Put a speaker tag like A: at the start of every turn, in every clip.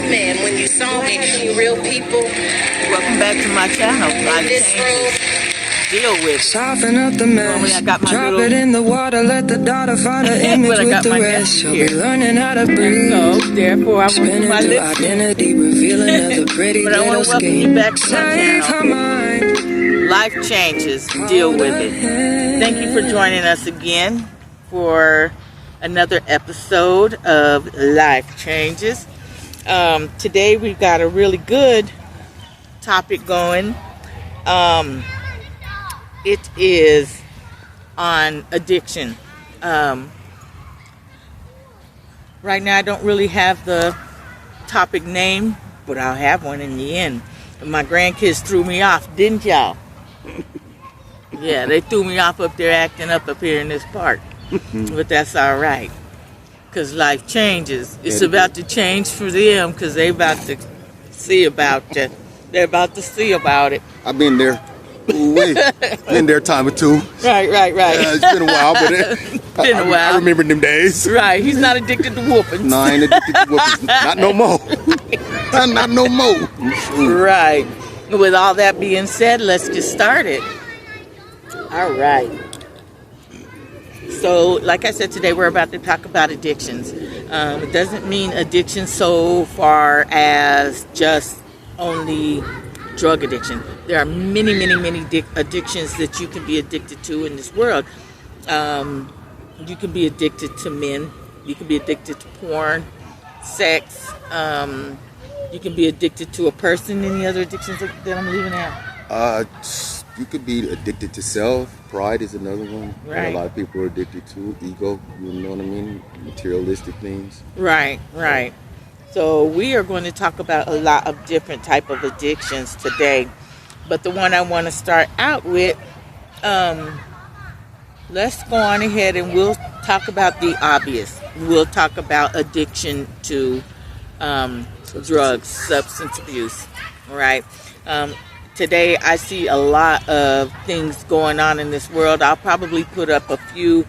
A: man when you saw me. Real people.
B: Welcome back to my channel.
A: In this room.
B: Deal with it.
C: Soften up the mess. Drop it in the water. Let the daughter find her image with the rest. She'll be learning how to breathe.
B: So, therefore, I
C: spinning through identity, revealing another pretty
B: but I
C: little
B: want to welcome
C: scheme.
B: you back to my
C: Save her
B: channel.
C: mind.
B: Life changes. Deal with it. Thank you for joining us again for another episode of Life Changes. Today we've got a really good topic going. It is on addiction. Right now I don't really have the topic name, but I'll have one in the end. My grandkids threw me off, didn't y'all? Yeah, they threw me off up there acting up here in this park. But that's all right, because life changes. It's about to change for them, because they about to see about it. They're about to see about it.
D: I've been there. Wait, been there a time or two.
B: Right.
D: It's been a while, but
B: Been a while.
D: I remember them days.
B: Right, he's not addicted to whoopings.
D: No, I ain't addicted to whoopings. Not no more. Not no more.
B: Right. With all that being said, let's get started. All right. So, like I said, today we're about to talk about addictions. It doesn't mean addiction so far as just only drug addiction. There are many addictions that you can be addicted to in this world. You can be addicted to men. You can be addicted to porn, sex. You can be addicted to a person. Any other addictions that I'm leaving out?
D: You could be addicted to self. Pride is another one.
B: Right.
D: That a lot of people are addicted to. Ego, you know what I mean? Materialistic things.
B: Right. So we are going to talk about a lot of different type of addictions today. But the one I want to start out with, let's go on ahead and we'll talk about the obvious. We'll talk about addiction to drugs, substance abuse. All right. Today I see a lot of things going on in this world. I'll probably put up a few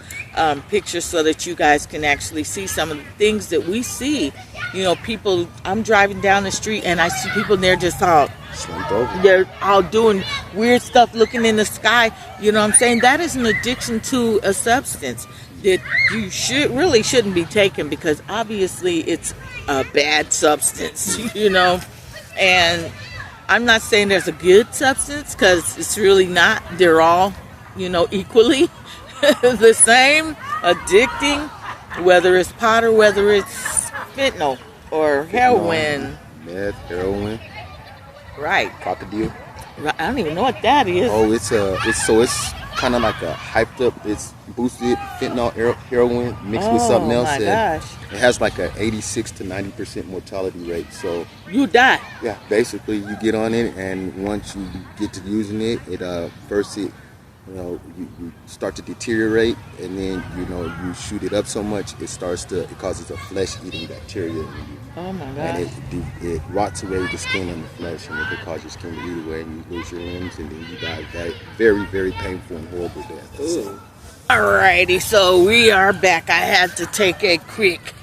B: pictures so that you guys can actually see some of the things that we see. You know, people, I'm driving down the street and I see people and they're just all
D: Slumped over.
B: they're all doing weird stuff, looking in the sky. You know what I'm saying? That is an addiction to a substance that you shouldn't be taking, because obviously it's a bad substance, you know. And I'm not saying there's a good substance, because it's really not. They're all, you know, equally the same, addicting, whether it's pot or whether it's fentanyl or heroin.
D: Meth, heroin,
B: Right.
D: crocodile.
B: I don't even know what that is.
D: Oh, it's kind of like a hyped up. It's boosted fentanyl, heroin mixed with something else.
B: Oh my gosh.
D: It has like a 86 to 90% mortality rate. So
B: You die.
D: yeah, basically you get on it, and once you get to using it, you start to deteriorate, and then you shoot it up so much it causes a flesh-eating bacteria in you.
B: Oh my God.
D: And it rots away the skin and the flesh, and it will cause your skin to eat away, and you lose your limbs, and then you die very, very painful and horrible death. So,
B: Alrighty, so we are back. I had to take a quick,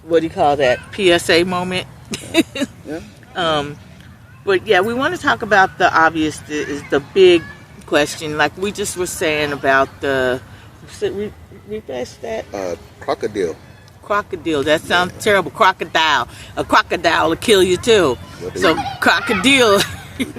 B: what do you call that, PSA moment.
D: yeah.
B: But yeah, we want to talk about the obvious, is the big question, like we just were saying about refresh that?
D: Crocodile.
B: Crocodile. That sounds terrible. Crocodile. A crocodile will kill you too. So crocodile.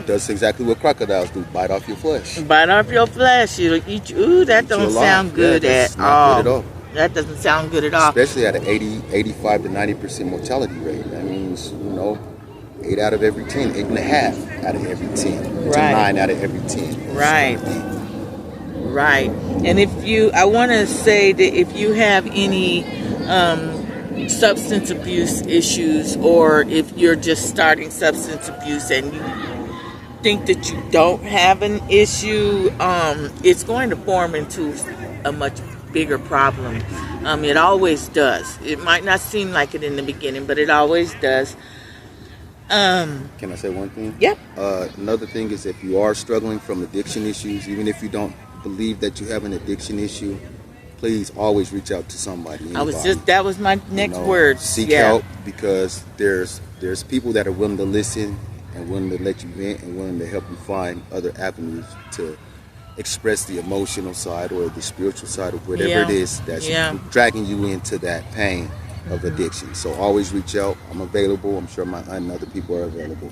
D: Does exactly what crocodiles do. Bite off your flesh.
B: Bite off your flesh. It'll eat you. Ooh, that don't sound good at all.
D: Good at all.
B: That doesn't sound good at all.
D: Especially at an 85 to 90% mortality rate. That means, 8 out of every 10, 8.5 out of every 10, to 9 out of every 10.
B: Right. And I want to say that if you have any substance abuse issues, or if you're just starting substance abuse and you think that you don't have an issue, it's going to form into a much bigger problem. It always does. It might not seem like it in the beginning, but it always does.
D: Can I say one thing?
B: Yep.
D: Another thing is, if you are struggling from addiction issues, even if you don't believe that you have an addiction issue, please always reach out to somebody.
B: That was my next word.
D: Seek help, because there's people that are willing to listen and willing to let you vent and willing to help you find other avenues to express the emotional side or the spiritual side of whatever it is that's dragging you into that pain of addiction. So always reach out. I'm available. I'm sure my aunt and other people are available.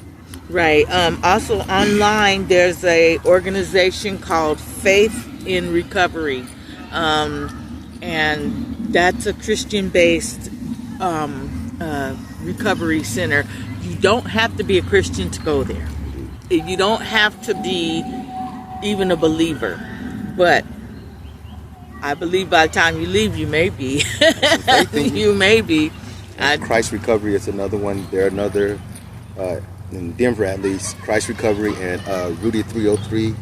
B: Right. Also online, there's a organization called Faith in Recovery. And that's a Christian-based recovery center. You don't have to be a Christian to go there. You don't have to be even a believer. But I believe by the time you leave, you may be. You may be.
D: Christ Recovery is another one. They're another, in Denver at least, Christ Recovery and Rudy 303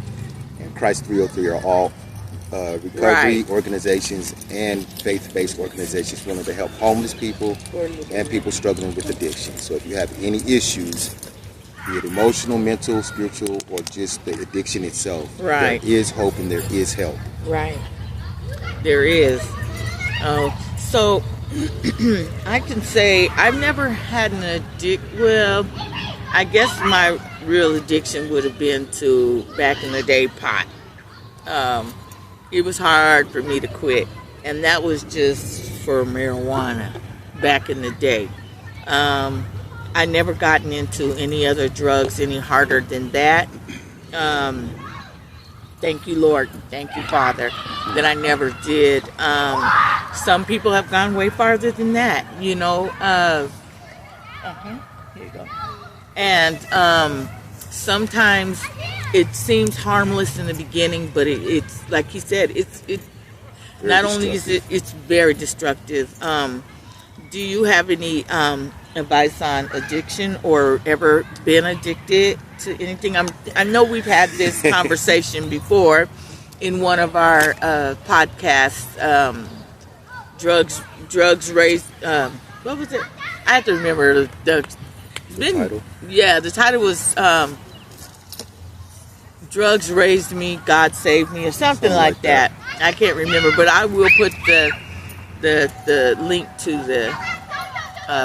D: and Christ 303 are all recovery organizations and faith-based organizations willing to help homeless people and people struggling with addiction. So if you have any issues, be it emotional, mental, spiritual, or just the addiction itself, there is hope and there is help.
B: Right. There is. So I can say I've never had an addiction. Well, I guess my real addiction would have been to, back in the day, pot. It was hard for me to quit, and that was just for marijuana back in the day. I never gotten into any other drugs any harder than that. Thank you, Lord. Thank you, Father, that I never did. Some people have gone way farther than that, you know. Here you go. And sometimes it seems harmless in the beginning, but it's like he said, it's not only is it's very destructive. Do you have any advice on addiction or ever been addicted to anything? I know we've had this conversation before in one of our podcasts. Drugs raised. What was it? I have to remember the title. Yeah, the title was "Drugs Raised Me, God Saved Me," or something like that. I can't remember, but I will put the link to the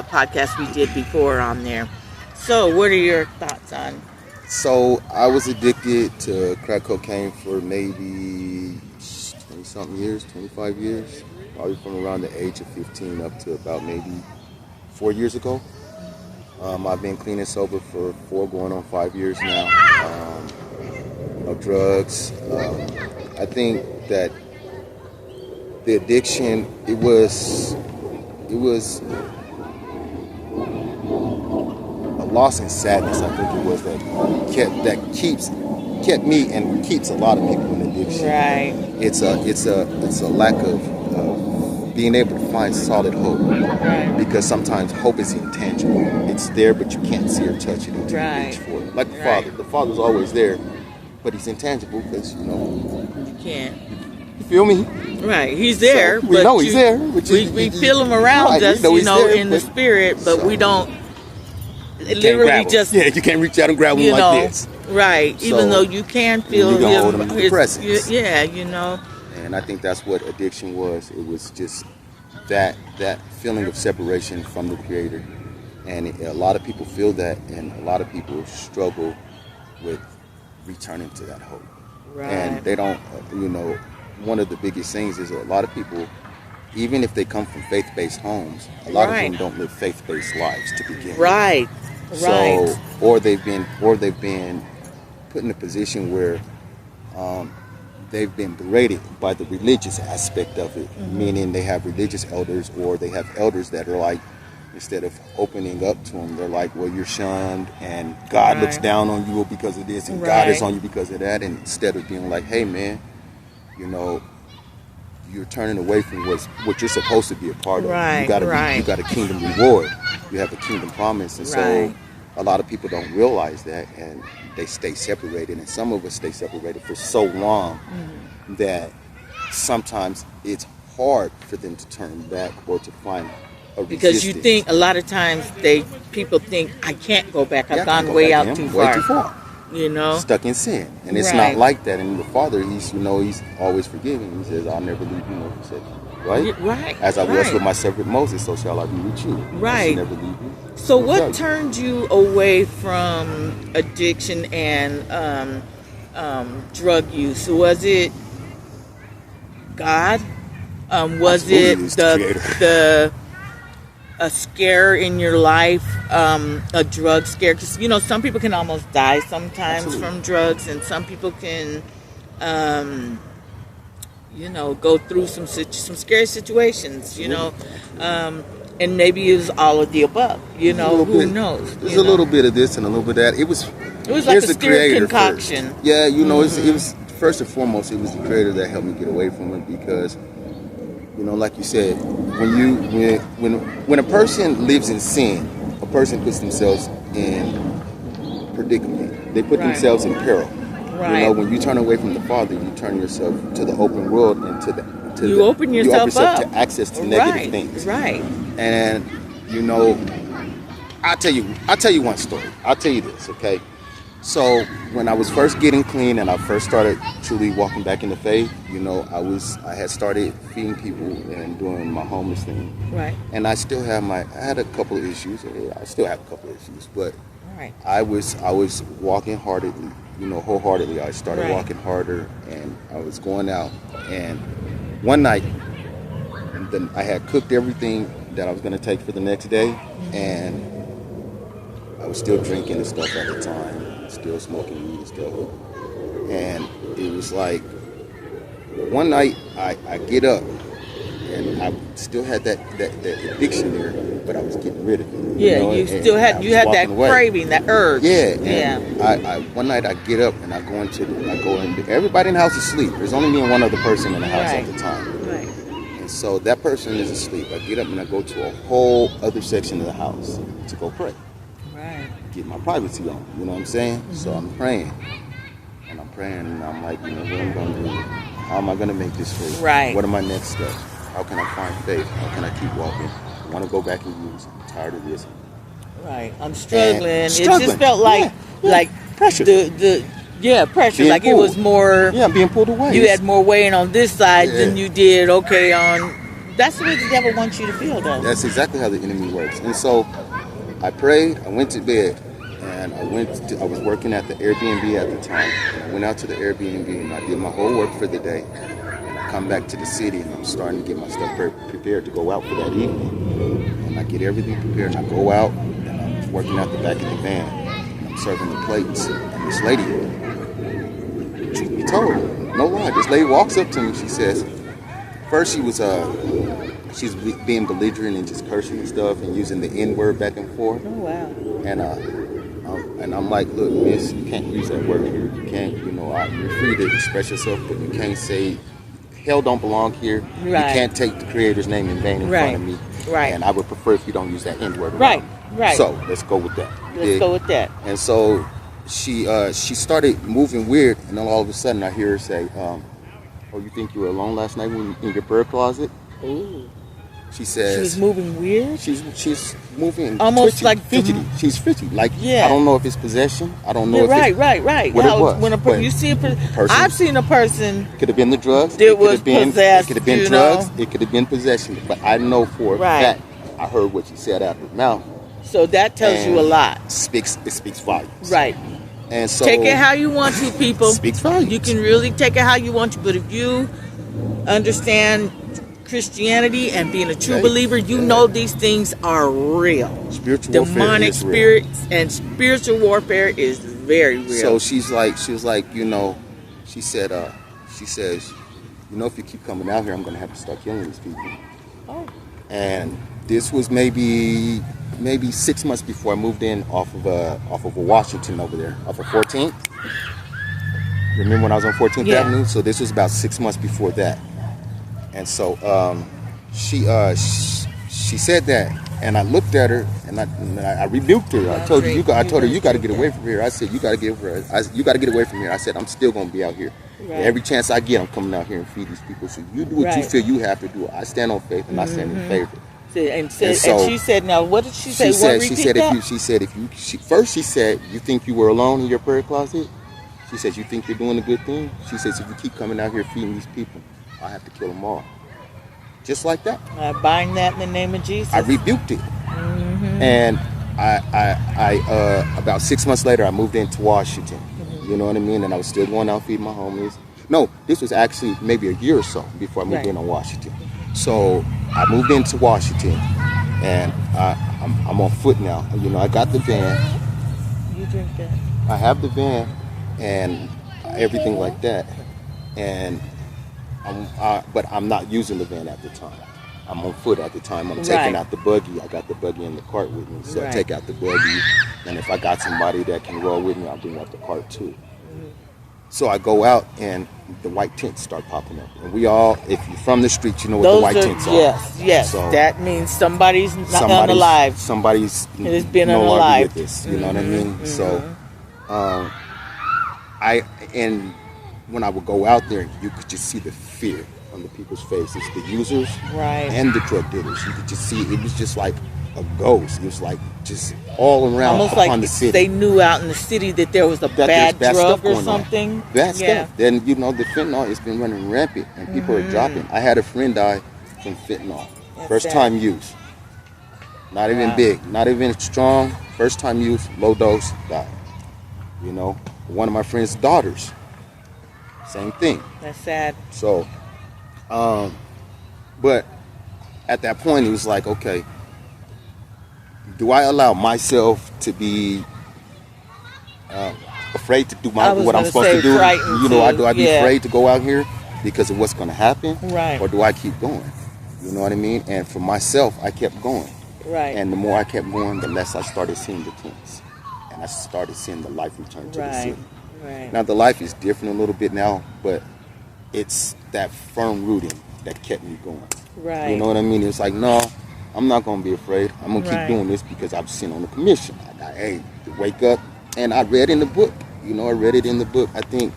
B: podcast we did before on there. So, what are your thoughts on?
D: So, I was addicted to crack cocaine for maybe 20-something years, 25 years, probably from around the age of 15 up to about maybe 4 years ago. I've been clean and sober for 4 going on 5 years now. No drugs. I think that the addiction, it was a loss and sadness. I think it was that kept me and keeps a lot of people in addiction.
B: Right.
D: It's a lack of being able to find solid hope. Right. Because sometimes hope is intangible. It's there, but you can't see or touch it until you reach for it. Like the Father. The Father's always there, but he's intangible because, you can't. You feel me?
B: Right. He's there.
D: So we know he's there.
B: We feel him around us, in the spirit, but we don't literally just...
D: Yeah, you can't reach out and grab him like this.
B: Right.
D: So,
B: even though you can feel
D: him. You can hold him in the presence.
B: Yeah,
D: And I think that's what addiction was. It was just that feeling of separation from the Creator. And a lot of people feel that, and a lot of people struggle with returning to that hope.
B: Right.
D: And they don't, one of the biggest things is a lot of people, even if they come from faith-based homes, a lot of them don't live faith-based lives to begin with.
B: Right.
D: So, or they've been put in a position where they've been berated by the religious aspect of it, meaning they have religious elders, or they have elders that are like, instead of opening up to them, they're like, well, you're shunned, and God looks down on you because of this, and God is on you because of that. And instead of being like, hey, man, you're turning away from what you're supposed to be a part of. You got a kingdom reward. You have a kingdom promise. And so a lot of people don't realize that, and they stay separated. And some of us stay separated for so long that sometimes it's hard for them to turn back or to find
B: because you think a lot of times people think, I can't go back. I've gone way out too far. You know,
D: stuck in sin, and it's
B: Right.
D: not like that. And the Father, he's he's always forgiving. He says, "I'll never leave you nor forsake you." Right?
B: Right.
D: As I was
B: right.
D: with myself with Moses, so shall I be with you. I
B: Right.
D: shall never leave you.
B: So,
D: nor
B: what
D: forsake you.
B: turned you away from addiction and drug use? Was it God? Was
D: Absolutely,
B: it
D: it's the Creator.
B: the a scare in your life, a drug scare? Because you know, some people can almost die sometimes
D: Absolutely.
B: from drugs, and some people can, you know, go through some scary situations. You know, and maybe it was all of the above. You know, who knows?
D: There's
B: you
D: a
B: know?
D: little bit of this and a little bit of that. It was
B: It was like
D: here's
B: a
D: the
B: steer
D: Creator
B: concoction.
D: first. Yeah, you know, it was first and foremost, it was the Creator that helped me get away from it because, you know, like you said, when a person lives in sin, a person puts themselves in predicament. They put
B: Right.
D: themselves in peril.
B: Right.
D: You know, when you turn away from the Father, you turn yourself to the open world and
B: You open yourself up.
D: to access to negative
B: Right.
D: things.
B: Right.
D: And you know, I'll tell you one story. I'll tell you this, okay? So when I was first getting clean and I first started truly walking back in the faith, you know, I had started feeding people and doing my homeless thing.
B: Right.
D: And I had a couple of issues. I still have a couple of issues, but
B: Right.
D: I was walking wholeheartedly. I started
B: Right.
D: walking harder, and I was going out. And one night, I had cooked everything that I was going to take for the next day, and I was still drinking and stuff at the time, still smoking weed and stuff. And it was like one night I get up, and I still had that addiction there, but I was getting rid of it.
B: Yeah,
D: know,
B: you
D: and
B: still
D: I
B: had
D: was
B: that
D: walking away.
B: craving, that urge.
D: Yeah,
B: Yeah.
D: and I one night I get up and I go in. Everybody in the house is asleep. There's only me and one other person in the house
B: Right.
D: at the time.
B: Right.
D: And so that person is asleep. I get up and I go to a whole other section of the house to go pray,
B: Right.
D: get my privacy on. You know what I'm saying? So I'm praying, and I'm like, you know, what am I going to do? How am I going to make this free?
B: Right.
D: What are my next steps? How can I find faith? How can I keep walking? I want to go back and use. I'm tired of this.
B: Right. I'm struggling. It
D: Struggling.
B: just felt like
D: Yeah.
B: like
D: Pressure.
B: pressure.
D: Being
B: like it
D: pulled.
B: was more.
D: Yeah, I'm being pulled away.
B: You had more weight on this side
D: Yeah.
B: than you did. Okay, on. That's the way the devil wants you to feel, though.
D: That's exactly how the enemy works. And so I prayed, I went to bed, and I was working at the Airbnb at the time. And I went out to the Airbnb and I did my whole work for the day. And I come back to the city and I'm starting to get my stuff prepared to go out for that evening. And I get everything prepared and I go out and I'm working out the back of the van. And I'm serving the plates. And this lady, truth be told, no lie, this lady walks up to me. She says, first she's being belligerent and just cursing and stuff and using the N-word back and forth.
B: Oh wow.
D: And I'm like, look, miss, you can't use that word here. You can't, you know, you're free to express yourself, but you can't say hell don't belong here.
B: Right.
D: You can't take the Creator's name in vain in
B: Right.
D: front of me.
B: Right.
D: And I would prefer if you don't use that N-word. around
B: Right.
D: me.
B: Right.
D: So let's go with that. You
B: Let's
D: dig?
B: go with that.
D: And so she started moving weird, and then all of a sudden I hear her say, "Oh, you think you were alone last night when in your prayer closet?"
B: Ooh.
D: She
B: She
D: says,
B: was moving weird.
D: She's moving
B: Almost
D: twitchy,
B: like
D: fidgety. She's fidgety. Like
B: Yeah.
D: I don't know if it's possession. I don't know
B: Yeah,
D: if
B: right.
D: what it
B: How
D: was,
B: when
D: but
B: you see a person,
D: person-
B: I've seen a person.
D: it could have been the drugs.
B: It
D: could
B: was
D: have been
B: possessed,
D: It could have been
B: you
D: drugs.
B: know.
D: It could have been possession. But I know for a
B: Right.
D: fact I heard what she said out of her mouth.
B: So that tells you a
D: And
B: lot.
D: It speaks volumes.
B: Right.
D: And so
B: Take it how you want to, people.
D: Speaks volumes.
B: You can really take it how you want to, but if you understand Christianity and being a true
D: Okay.
B: believer, you know these things are real.
D: Spiritual warfare
B: Demonic
D: is real.
B: spirits and spiritual warfare is very real.
D: So she was like, you know, she says, you know, if you keep coming out here, I'm going to have to start killing these people.
B: Oh.
D: And this was maybe 6 months before I moved in off of a Washington over there, off of 14th. Remember when I was on 14th
B: Yeah.
D: Avenue? So this was about 6 months before that. And so she said that, and I looked at her and I rebuked her. I told her you got to get away from here. I said you got to get away from here. I said I'm still gonna be out here.
B: Right.
D: Every chance I get, I'm coming out here and feed these people. So you do what you
B: Right.
D: feel you have to do. I stand on faith and I stand in favor.
B: And she said, now what did she say?
D: She said, you think you were alone in your prayer closet? She says, you think you're doing a good thing? She says, if you keep coming out here feeding these people, I have to kill them all. Just like that.
B: I bind that in the name of Jesus.
D: I rebuked it. And I about 6 months later, I moved into Washington. You know what I mean? And I was still going out feeding my homies. No, this was actually maybe a year or so before I moved in on Washington. So I moved into Washington, and I'm on foot now. You know, I got the van.
B: You drink that.
D: I have the van and everything like that. And but I'm not using the van at the time. I'm on foot at the time. I'm taking out the buggy. I got the buggy in the cart with me. So I take out the buggy. And if I got somebody that can roll with me, I'll bring out the cart too. So I go out and the white tents start popping up. And we all, if you're from the street, you know what the white tents are.
B: Yes. So that means somebody's unalive.
D: Somebody's
B: has been
D: no
B: unalive.
D: longer with us. You know what I mean? So and when I would go out there, you could just see the fear on the people's faces, the users and the drug dealers. You could just see it was just like a ghost. It was like just all around
B: almost
D: upon
B: like
D: the city.
B: They knew out in the city that there was bad drug or something.
D: Bad stuff. Then the fentanyl has been running rampant and people are dropping. I had a friend die from fentanyl. First time use. Not even big, not even strong. First time use, low dose, died. You know, one of my friend's daughters, same thing.
B: That's sad.
D: So, but at that point, it was like, okay, do I allow myself to be afraid to do what I'm supposed to do? You know, do I be afraid to go out here because of what's going to happen?
B: Right.
D: Or do I keep going? You know what I mean? And for myself, I kept going.
B: Right.
D: And the more I kept going, the less I started seeing the tents. And I started seeing the life return to the city.
B: Right.
D: Now, the life is different a little bit now, but it's that firm rooting that kept me going.
B: Right.
D: You know what I mean? It's like, no, I'm not going to be afraid. I'm going to keep doing this because I've seen on the commission. I wake up, and I read in the book. You know, I read it in the book. I think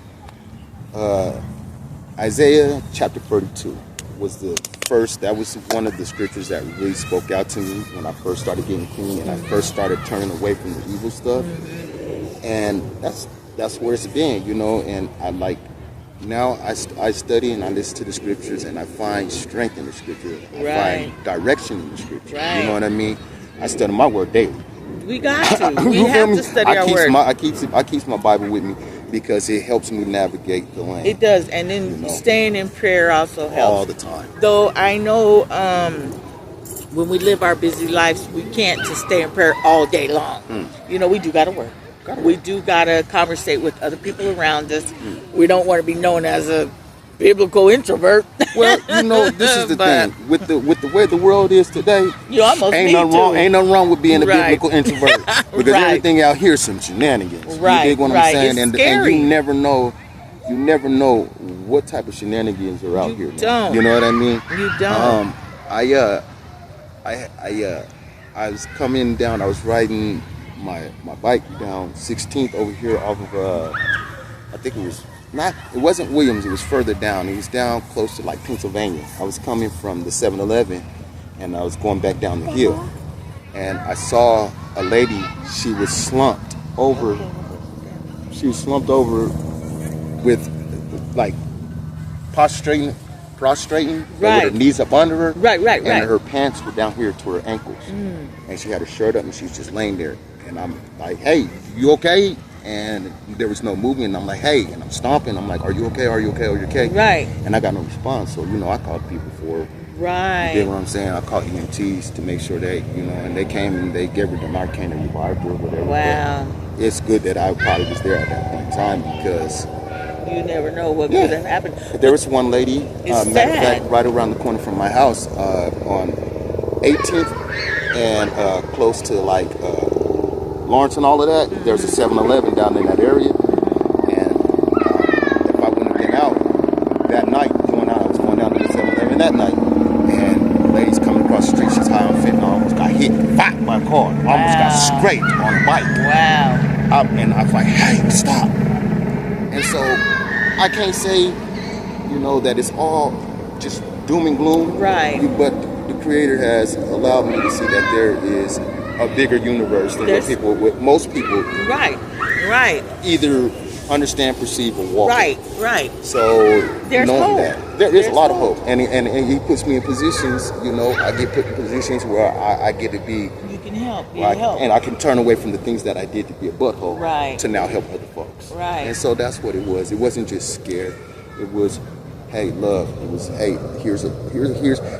D: Isaiah chapter 32 was the first. That was one of the scriptures that really spoke out to me when I first started getting clean and I first started turning away from the evil stuff. And that's where it's been, you know. And I like now I study and I listen to the scriptures and I find strength in the scripture. I find direction in the scripture. You know what I mean? I study my word daily.
B: We got to. We have to study our word.
D: I keep my Bible with me because it helps me navigate the land.
B: It does. And then staying in prayer also helps.
D: All the time.
B: Though I know when we live our busy lives, we can't just stay in prayer all day long. You know, we do got to work. We do got to conversate with other people around us. We don't want to be known as a biblical introvert.
D: Well, you know, this is the thing. With the way the world is today, ain't nothing wrong with being a biblical introvert. Because everything out here is some shenanigans. You dig what I'm saying? And you never know what type of shenanigans are out here.
B: Don't.
D: You know what I mean?
B: You don't.
D: I was coming down, I was riding my bike down 16th over here off of I think it wasn't Williams, it was further down. It was down close to like Pennsylvania. I was coming from the 7-Eleven and I was going back down the hill. And I saw a lady, she was slumped over with like prostrating with her knees up under her.
B: Right.
D: And her pants were down here to her ankles. And she had her shirt up and she was just laying there. And I'm like, hey, you okay? And there was no movement. And I'm like, hey, and I'm stomping. I'm like, are you okay? Are you okay? Are you okay?
B: Right.
D: And I got no response. So, you know, I called people for
B: Right.
D: You get what I'm saying? I called EMTs to make sure they, you know, and they came and they gave her the Narcan and revived her or whatever.
B: Wow.
D: But it's good that I probably was there at that point in time because
B: you never know what could have happened.
D: There was one lady, matter of fact, right around the corner from my house on 18th and close to like Lawrence and all of that. There's a 7-Eleven down in that area. And if I wouldn't have been out that night, I was going down to the 7-Eleven that night. And the lady's coming across the street. She's high on fentanyl. Almost got hit by a car. Almost got scraped on a bike.
B: Wow.
D: And I was like, hey, stop. And so I can't say, you know, that it's all just doom and gloom.
B: Right.
D: But the Creator has allowed me to see that there is a bigger universe than what most people
B: Right.
D: either understand, perceive, or walk.
B: Right.
D: So
B: There's
D: knowing
B: hope.
D: that there's a lot of hope, and he puts me in positions. I get put in positions where I get to be.
B: You can help.
D: And I can turn away from the things that I did to be a butthole,
B: Right.
D: to now help other folks.
B: Right.
D: And so that's what it was. It wasn't just scared. It was, hey, love. It was, hey, here's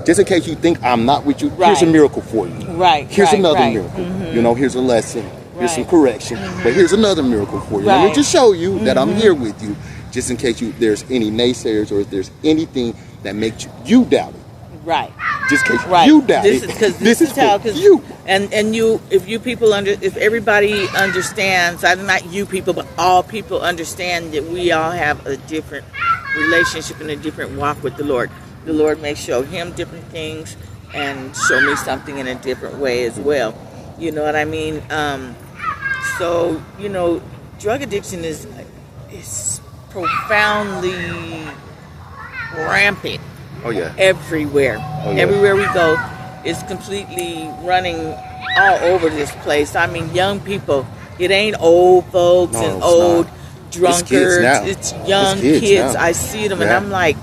D: just in case you think I'm not with you. Here's a
B: Right.
D: miracle for you.
B: Right.
D: Here's another
B: right.
D: miracle. Here's a lesson. Here's some
B: Right.
D: correction. But here's another miracle for you. Let me
B: Right.
D: just show you that I'm here with you, just in case there's any naysayers or if there's anything that makes you doubt it.
B: Right.
D: Just in case
B: Right.
D: you doubt
B: this
D: it.
B: is because this is how,
D: for you.
B: and you, if everybody understands, not you people, but all people understand that we all have a different relationship and a different walk with the Lord. The Lord may show him different things and show me something in a different way as well. You know what I mean? So drug addiction is profoundly rampant.
D: Oh yeah.
B: Everywhere.
D: Oh, yeah.
B: Everywhere we go, it's completely running all over this place. I mean, young people. It ain't old folks
D: No,
B: and
D: it's
B: old
D: not.
B: drunkards.
D: It's kids now.
B: It's young
D: It's kids now.
B: I see them and
D: Yeah.
B: I'm like,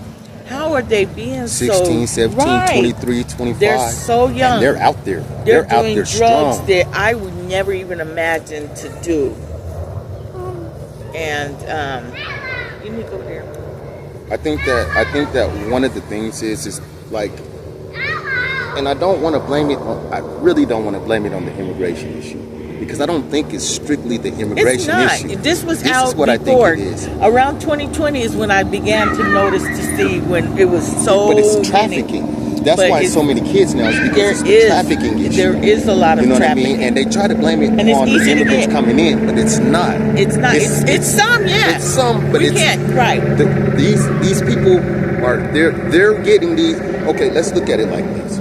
B: how are they being
D: 16,
B: so
D: 17,
B: right.
D: 23, 25.
B: They're so young.
D: And they're out there.
B: They're
D: out
B: doing
D: there
B: drugs
D: strong.
B: that I would never even imagine to do. And you need to go there.
D: I think that one of the things is like, and I don't want to blame it on, I really don't want to blame it on the immigration issue, because I don't think it's strictly the immigration
B: It's not.
D: issue.
B: This was
D: This
B: out
D: is what
B: before.
D: I think it is.
B: Around 2020 is when I began to notice to see when it was so
D: But it's
B: many.
D: trafficking. That's
B: But
D: why
B: it's-
D: so many kids now is
B: There
D: because it's the
B: is
D: trafficking issue.
B: there is a lot of
D: You know what I
B: trafficking.
D: mean? And they try to blame it
B: And it's
D: on
B: easy
D: the
B: to
D: immigrants
B: get.
D: coming in, but it's not.
B: It's not. It's some, yeah.
D: It's some, but
B: we
D: it's
B: can't. Right.
D: these people are they're getting these. Okay, let's look at it like this.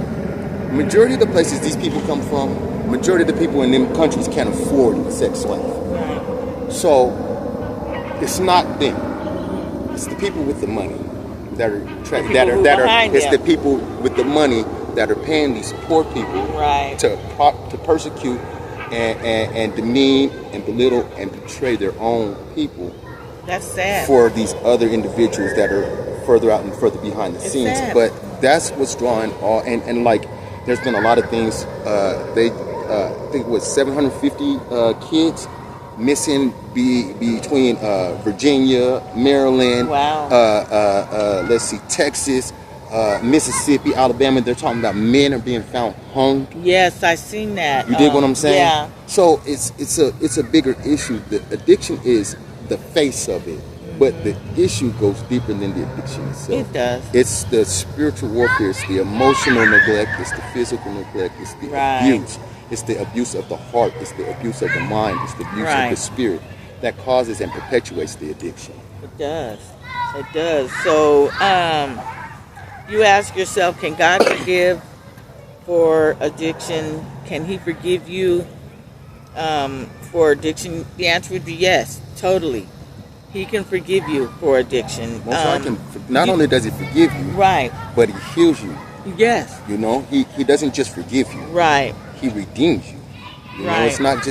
D: Majority of the places these people come from, majority of the people in them countries can't afford a sex slave. So it's not them. It's the people with the money that are
B: behind
D: it's
B: them.
D: the people with the money that are paying these poor people
B: Right.
D: to persecute and demean and belittle and betray their own people
B: That's sad.
D: for these other individuals that are further out and further behind the
B: It's
D: scenes.
B: sad.
D: But that's what's drawing all and like there's been a lot of things. I think it was 750 kids missing between Virginia, Maryland,
B: Wow.
D: let's see, Texas, Mississippi, Alabama. They're talking about men are being found hung.
B: Yes, I seen that.
D: You dig what I'm saying?
B: Yeah.
D: So it's a bigger issue. The addiction is the face of it, but the issue goes deeper than the addiction itself.
B: It does.
D: It's the spiritual warfare. It's the emotional neglect. It's the physical neglect. It's the
B: Right.
D: abuse. It's the abuse of the heart. It's the abuse of the mind. It's the abuse
B: Right.
D: of the spirit that causes and perpetuates the addiction.
B: It does. It does. So, you ask yourself, can God forgive for addiction? Can He forgive you for addiction? The answer would be yes, totally. He can forgive you for addiction.
D: Most likely, not only does He forgive you,
B: Right.
D: but He heals you.
B: Yes.
D: You know, He doesn't just forgive you.
B: Right.
D: He redeems you. You know,
B: Right.
D: it's not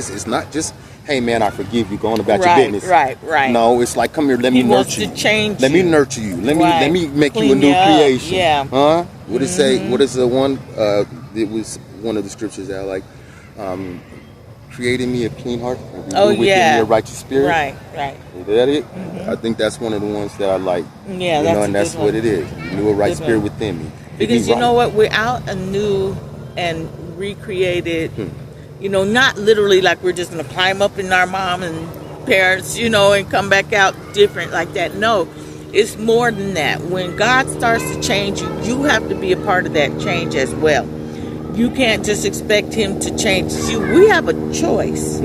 D: just, hey man, I forgive you, go on about your
B: Right,
D: business.
B: right.
D: No, it's like, come here, let
B: He
D: me
B: wants
D: nurture
B: to
D: you.
B: change
D: Let
B: you.
D: me nurture you. Let
B: Right.
D: me make you a
B: Clean
D: new
B: you up,
D: creation.
B: yeah.
D: Huh? What does it say? What is the one? It was one of the scriptures that like, creating me a clean heart. And
B: Oh,
D: renew within
B: yeah.
D: me a righteous spirit.
B: Right.
D: Is that it? I think that's one of the ones that I like.
B: Yeah,
D: you
B: that's
D: know,
B: a
D: and that's
B: good
D: what
B: one.
D: it is. Renew a right
B: Good
D: spirit
B: one.
D: within me.
B: Because you know what? Without a new and recreated, not literally like we're just going to climb up in our mom and parents, and come back out different like that. No, it's more than that. When God starts to change you, you have to be a part of that change as well. You can't just expect Him to change you. We have a choice.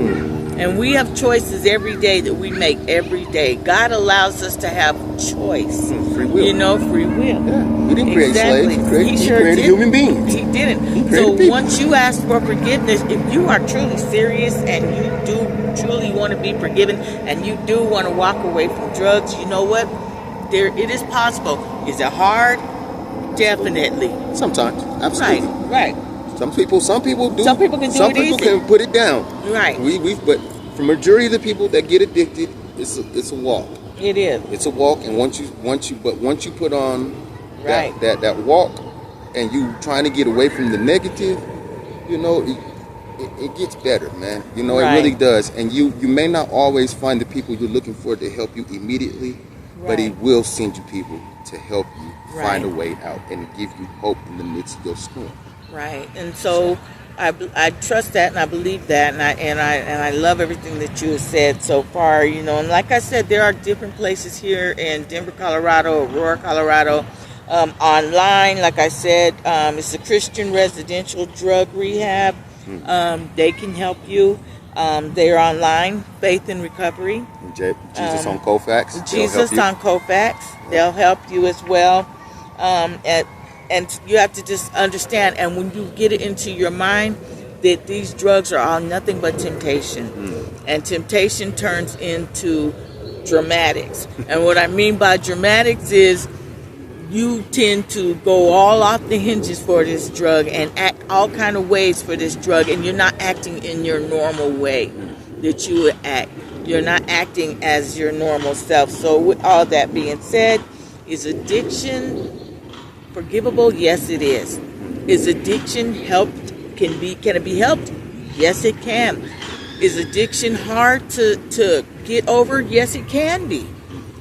B: And we have choices every day that we make every day. God allows us to have choice.
D: Free will.
B: Free will.
D: Yeah. He didn't create slaves. He created,
B: He sure
D: created
B: did.
D: human beings.
B: He didn't.
D: created
B: So
D: people.
B: once you ask for forgiveness, if you are truly serious and you do truly want to be forgiven and you do want to walk away from drugs, you know what? It is possible. Is it hard? Definitely.
D: Sometimes, absolutely.
B: Right.
D: Some people do.
B: Some people can do
D: Some
B: it
D: people
B: easy.
D: can put it down.
B: Right.
D: But for majority of the people that get addicted, it's a walk.
B: It is.
D: It's a walk, and once you put on
B: Right.
D: that walk, and you trying to get away from the negative, you know, it gets better, man. You know,
B: Right.
D: it really does. And you may not always find the people you're looking for to help you immediately, but he
B: Right.
D: will send you people to help you find a
B: Right.
D: way out and give you hope in the midst of your storm.
B: Right, and so I trust that, and I believe that, and I love everything that you have said so far. You know, and like I said, there are different places here in Denver, Colorado, Aurora, Colorado. Online, like I said, it's a Christian residential drug rehab. They can help you. They're online, Faith in Recovery.
D: And Jesus on Kofax. they'll
B: Jesus
D: help you.
B: on Kofax. They'll help you as well. And you have to just understand, and when you get it into your mind that these drugs are all nothing but temptation, and temptation turns into dramatics. And what I mean by dramatics is you tend to go all off the hinges for this drug and act all kind of ways for this drug, and you're not acting in your normal way that you would act. You're not acting as your normal self. So with all that being said, is addiction forgivable? Yes, it is. Is addiction helped? Can it be helped? Yes, it can. Is addiction hard to get over? Yes, it can be.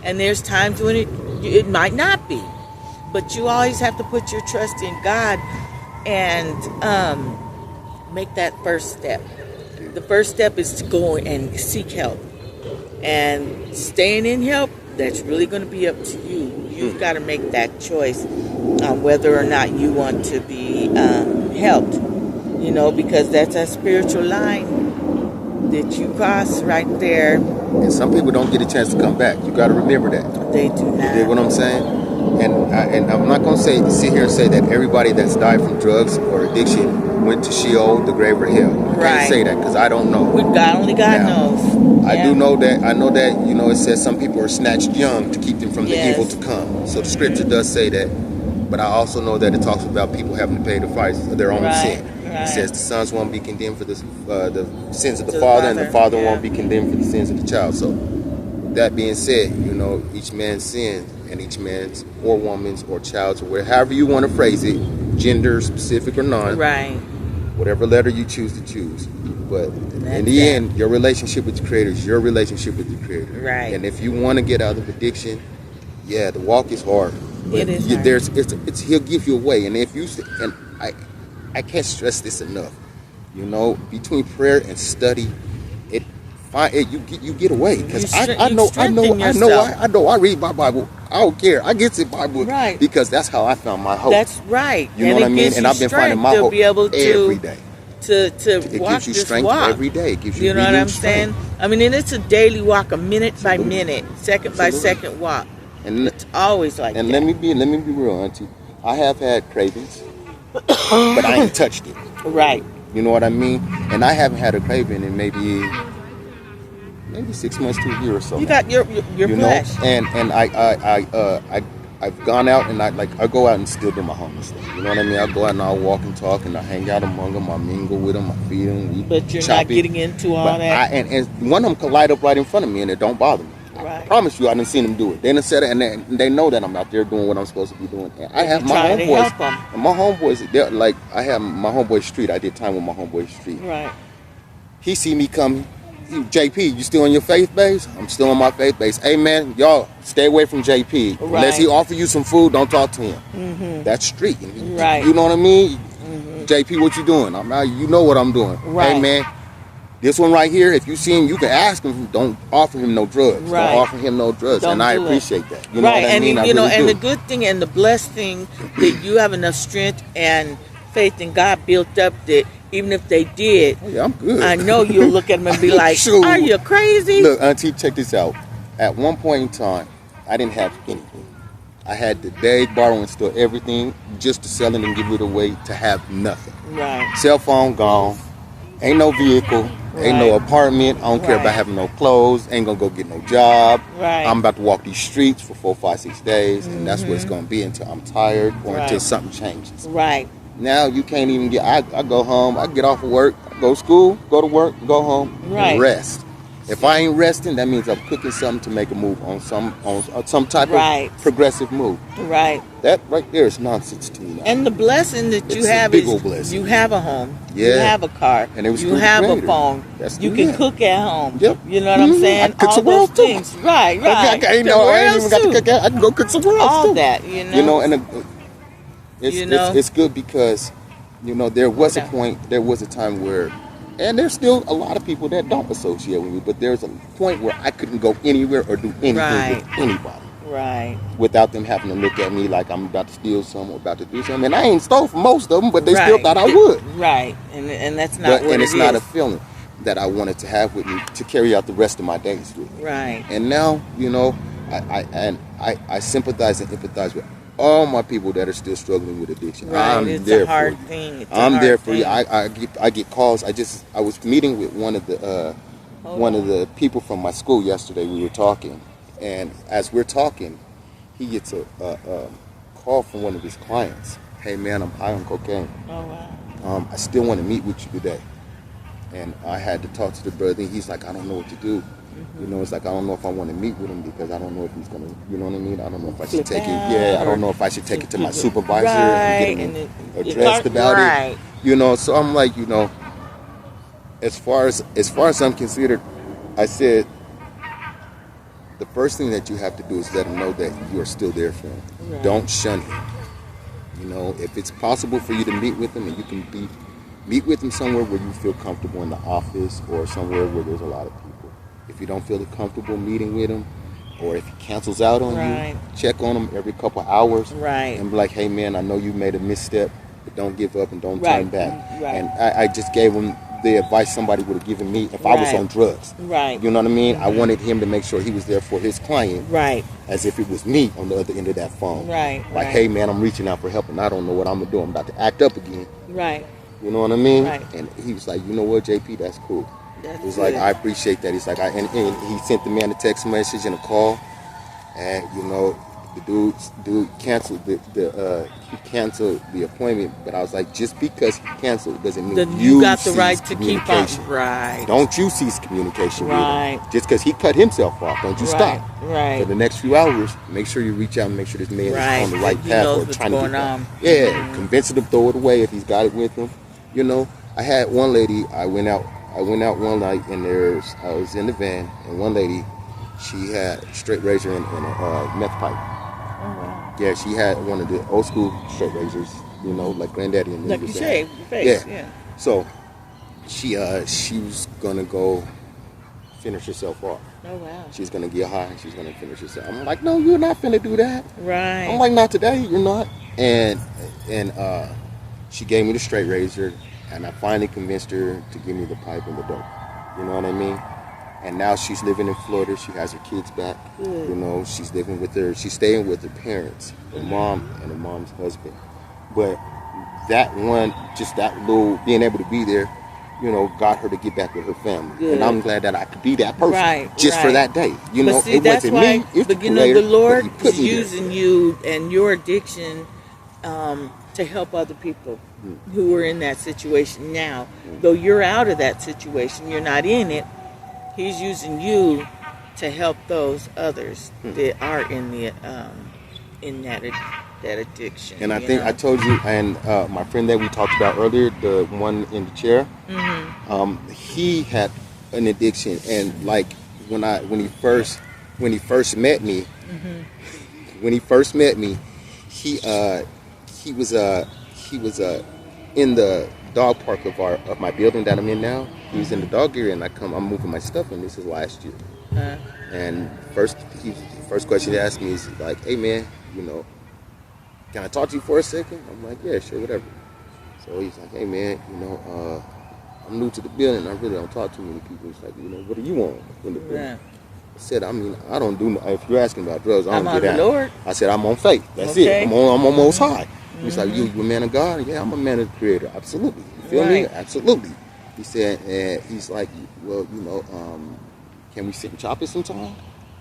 B: And there's times when it might not be. But you always have to put your trust in God and make that first step. The first step is to go and seek help. And staying in help, that's really going to be up to you. You've got to make that choice on whether or not you want to be helped. You know, because that's a spiritual line that you cross right there.
D: And some people don't get a chance to come back. You got to remember that.
B: They do
D: You
B: not.
D: get what I'm saying? And I'm not going to sit here and say that everybody that's died from drugs or addiction went to Sheol, the grave, or hell. I
B: Right.
D: can't say that because I don't know.
B: Only God
D: Now,
B: knows.
D: I
B: Yeah.
D: do know that. I know that, you know, it says some people are snatched young to keep them from the
B: Yes.
D: evil to come. So the scripture does say that. But I also know that it talks about people having to pay the price for their own
B: Right,
D: sin.
B: right.
D: It says the sons won't be condemned for the sins of the
B: To the
D: father, and the
B: father,
D: father
B: yeah.
D: won't be condemned for the sins of the child. So that being said, you know, each man's sin and each man's or woman's or child's or whatever you want to phrase it, gender specific or non,
B: Right.
D: whatever letter you choose to choose. But in
B: That's
D: the
B: it.
D: end, your relationship with the Creator is your relationship with the Creator.
B: Right.
D: And if you want to get out of addiction, yeah, the walk is hard. But
B: It is hard.
D: He'll give you a way. And if you and I can't stress this enough. You know, between prayer and study, you get away because
B: You
D: I know
B: strengthen yourself.
D: I read my Bible. I don't care. I get the Bible
B: Right.
D: because that's how I found my hope.
B: That's right.
D: You know
B: And
D: what I
B: it
D: mean?
B: gives
D: And
B: you
D: I've been finding
B: strength
D: my
B: to
D: hope
B: be able to
D: every day.
B: to
D: It
B: walk
D: gives you
B: this
D: strength
B: walk.
D: every day. It gives you
B: You know what
D: renewed
B: I'm saying?
D: strength.
B: I mean, and it's a daily walk, a minute by
D: Absolutely.
B: minute, second by
D: Absolutely.
B: second walk.
D: And
B: It's always like
D: And
B: that.
D: let me be real, Auntie. I have had cravings, but I ain't touched it.
B: Right.
D: You know what I mean? And I haven't had a craving in maybe 6 months to a year or so.
B: You got your
D: you know,
B: flesh.
D: and I've gone out and I go out and still do my homeless stuff. You know what I mean? I go out and I walk and talk and I hang out among them. I mingle with them. I feed them.
B: But you're not getting into all that.
D: And one of them could light up right in front of me and it don't bother me. I
B: Right.
D: promise you, I done seen them do it. They done said it, and they know that I'm out there doing what I'm supposed to be doing. And I have
B: You're
D: my
B: trying to
D: homeboys.
B: help 'em.
D: And my homeboys, they're like, I have my homeboy Street. I did time with my homeboy Street.
B: Right.
D: He see me coming. JP, you still on your faith base? I'm still on my faith base. Hey man, y'all stay away from JP.
B: Right.
D: Unless he offer you some food, don't talk to him. That's Street.
B: Right.
D: You know what I mean? JP, what you doing? You know what I'm doing.
B: Right.
D: Hey man, this one right here, if you see him, you can ask him. Don't offer him no drugs.
B: Right.
D: Don't offer him no drugs.
B: Don't
D: And I
B: do it.
D: appreciate that. You know
B: Right.
D: what I
B: And
D: mean? I
B: you know,
D: really
B: and
D: do.
B: the good thing and the blessed thing that you have enough strength and faith in God built up that even if they did,
D: Oh, yeah, I'm good.
B: I know you'll look at them and be like,
D: Shoot.
B: "Are you crazy?"
D: Look, Auntie, check this out. At one point in time, I didn't have anything. I had to beg, borrow, and steal everything just to sell it and give it away to have nothing.
B: Right.
D: Cell phone gone. Ain't no vehicle. Ain't no apartment. I don't care about having no clothes. Ain't gonna go get no job.
B: Right.
D: I'm about to walk these streets for 4, 5, 6 days, and that's what it's gonna be until I'm tired or until something changes.
B: Right.
D: Now you can't even get. I go home. I get off of work. I go to school. Go to work. Go home.
B: Right.
D: And rest. If I ain't resting, that means I'm cooking something to make a move on some type of progressive move.
B: Right.
D: That right there is nonsense to me now.
B: And the blessing that you have is you have a home.
D: Yeah.
B: You have a car.
D: And it was
B: you have a phone. You can cook at home.
D: Yep.
B: You know what I'm saying?
D: I cook
B: All those things. Right.
D: I ain't even got to cook. I can go cook somewhere else
B: all
D: too.
B: That. You know.
D: You know, and it's good because there was a point. There was a time where. And there's still a lot of people that don't associate with me, but there's a point where I couldn't go anywhere or do anything with anybody.
B: Right.
D: Without them having to look at me like I'm about to steal something or about to do something. And I ain't stole from most of them, but they still thought I would.
B: Right. And that's not what
D: and
B: it
D: it's
B: is.
D: not a feeling that I wanted to have with me to carry out the rest of my days with.
B: Right.
D: And now, I sympathize and empathize with all my people that are still struggling with addiction.
B: Right, it's a hard thing.
D: I'm there for you. I get calls. I was meeting with one of the people from my school yesterday. We were talking, and as we're talking, he gets a call from one of his clients. Hey man, I'm high on cocaine.
B: Oh wow.
D: I still want to meet with you today. And I had to talk to the brother. He's like, I don't know what to do. It's like I don't know if I want to meet with him because I don't know if he's gonna, you know what I mean? I don't know if I should take it. Yeah, I don't know if I should take it to my supervisor and get him addressed about it. So I'm like, as far as I'm considered, I said the first thing that you have to do is let him know that you are still there for him. Right. Don't shun him. If it's possible for you to meet with him and you can meet with him somewhere where you feel comfortable in the office or somewhere where there's a lot of people. If you don't feel comfortable meeting with him, or if he cancels out on you, check on him every couple hours and be like, hey man, I know you made a misstep, but don't give up and don't turn back. Right. And I just gave him the advice somebody would have given me if I was on drugs. Right. You know what I mean? I wanted him to make sure he was there for his client. Right. As if it was me on the other end of that phone. Right. Like, hey man, I'm reaching out for help and I don't know what I'm gonna do. I'm about to act up again. Right. You know what I mean? Right. And he was like, you know what, JP, that's cool. He's like, I appreciate that. He's like, and he sent the man a text message and a call, and the dude canceled he canceled the appointment. But I was like, just because he canceled doesn't mean you got the right to keep on. Right. Don't you cease communication with him. Just because he cut himself off, don't you stop. Right. For the next few hours, make sure you reach out and make sure this man is on the right path or trying to get on. Yeah, convince him to throw it away if he's got it with him. I had one lady. I went out one night and I was in the van, and one lady, she had a straight razor and a meth pipe. Oh wow. Yeah, she had one of the old school straight razors, like Granddaddy and
B: like you shave your face. Yeah.
D: So she was gonna go finish herself off.
B: Oh wow.
D: She's gonna get high and she's gonna finish herself. I'm like, no, you're not finna do that.
B: Right.
D: I'm like, not today, you're not. And she gave me the straight razor. And I finally convinced her to give me the pipe and the dope. You know what I mean? And now she's living in Florida. She has her kids back. Good. She's staying with her parents, her mom and her mom's husband. But that little being able to be there, got her to get back with her family. Good. And I'm glad that I could be that person for that day.
B: See,
D: it wasn't me. It's the Creator,
B: the Lord is using you and your addiction to help other people who are in that situation now. Though you're out of that situation, you're not in it, He's using you to help those others that are in that addiction.
D: And I think I told you, and my friend that we talked about earlier, the one in the chair, he had an addiction, and like when he first met me, he was in the dog park of my building that I'm in now. He was in the dog area, and I'm moving my stuff, and this is last year. And first question he asked me is like, "Hey man, can I talk to you for a second?" I'm like, "Yeah, sure, whatever." So he's like, "Hey man, I'm new to the building. I really don't talk to many people." He's like, "What do you want in the building?" I said, I don't do. If you're asking about drugs, I don't get out. I said, I'm on faith. That's it. I'm on Most High. He's like, you a man of God? Yeah, I'm a man of the Creator. Absolutely. You feel me? Absolutely. He said, and he's like, well, can we sit and chop it sometime?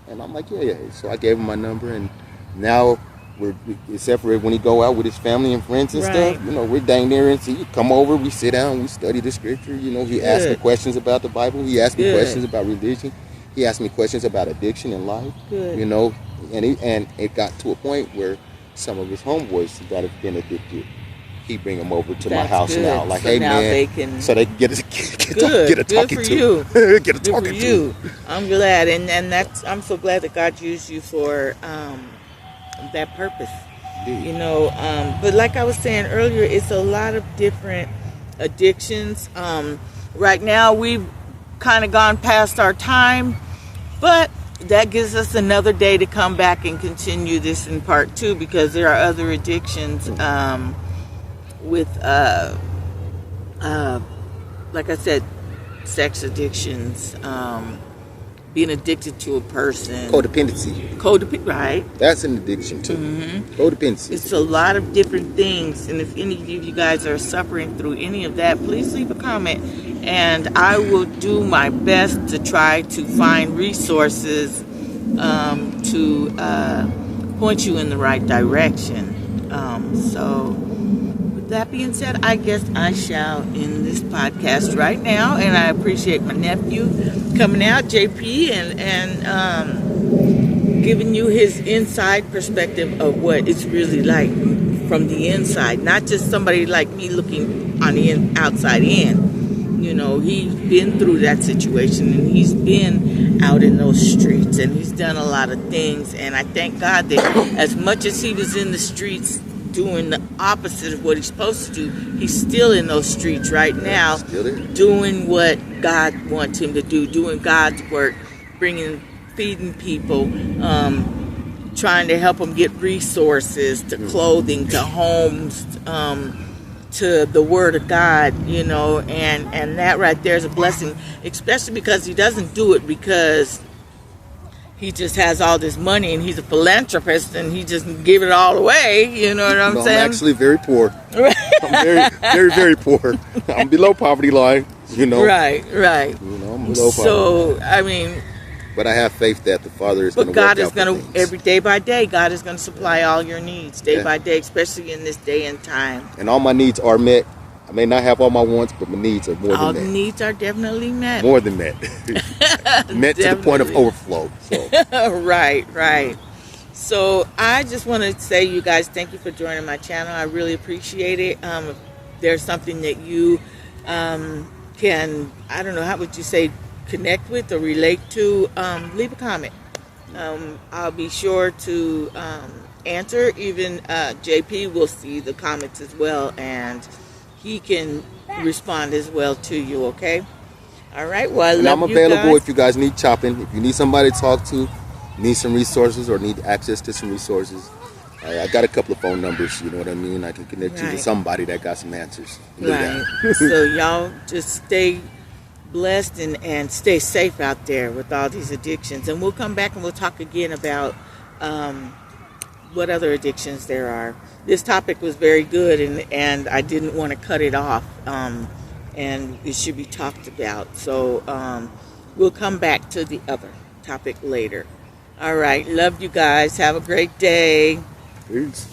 D: And I'm like, yeah. So I gave him my number, and now we're separated. When he go out with his family and friends and
B: Right.
D: stuff, we're dang near, and so you come over, we sit down, we study the scripture. He asks me
B: Good.
D: questions about the Bible. He asked me
B: Good.
D: questions about religion. He asked me questions about addiction in life.
B: Good.
D: And it got to a point where some of his homeboys that have been addicted, he bring them over to my
B: That's
D: house
B: good.
D: now. Like,
B: So
D: hey
B: now
D: man,
B: they can-
D: so they can get a
B: Good
D: talking
B: for
D: to.
B: you.
D: Get a
B: Good for
D: talking
B: you.
D: to.
B: I'm glad, and I'm so glad that God used you for that purpose.
D: Indeed.
B: But like I was saying earlier, it's a lot of different addictions. Right now, we've kind of gone past our time, but that gives us another day to come back and continue this in part 2, because there are other addictions with, like I said, sex addictions, being addicted to a person.
D: Codependency.
B: Right?
D: That's an addiction too. Codependency.
B: It's a lot of different things, and if any of you guys are suffering through any of that, please leave a comment, and I will do my best to try to find resources to point you in the right direction. So with that being said, I guess I shall end this podcast right now, and I appreciate my nephew coming out, JP, and giving you his inside perspective of what it's really like from the inside, not just somebody like me looking on the outside in. He's been through that situation, and he's been out in those streets, and he's done a lot of things, and I thank God that as much as he was in the streets doing the opposite of what he's supposed to do, he's still in those streets right now,
D: Still there.
B: doing what God wants him to do, doing God's work, feeding people, trying to help them get resources, to clothing, to homes, to the Word of God, and that right there is a blessing, especially because he doesn't do it because he just has all this money and he's a philanthropist and he just give it all away. You know what I'm saying?
D: I'm actually very poor. I'm very, very, very poor. I'm below poverty line.
B: Right.
D: I'm below poverty.
B: So
D: But I have faith that the Father is going to
B: but
D: work
B: God is
D: out
B: going
D: the
B: to
D: things.
B: every day by day. God is going to supply all your needs day
D: Yeah.
B: by day, especially in this day and time.
D: And all my needs are met. I may not have all my wants, but my needs are more
B: All
D: than
B: the
D: met.
B: needs are definitely met.
D: More than met. Met to the point of
B: Definitely.
D: overflow. So
B: Right. So I just want to say, you guys, thank you for joining my channel. I really appreciate it. If there's something that you can, I don't know, how would you say, connect with or relate to, leave a comment. I'll be sure to answer. Even JP will see the comments as well, and he can respond as well to you. Okay. All right. Well, I
D: and
B: love
D: I'm
B: you
D: available
B: guys.
D: if you guys need chopping. If you need somebody to talk to, need some resources, or need access to some resources, I got a couple of phone numbers. You know what I mean? I can connect you
B: Right.
D: to somebody that got some answers. Do that.
B: Right. So y'all just stay blessed and stay safe out there with all these addictions. And we'll come back and we'll talk again about what other addictions there are. This topic was very good, and I didn't want to cut it off. And it should be talked about. So we'll come back to the other topic later. All right. Love you guys. Have a great day.
D: Peace.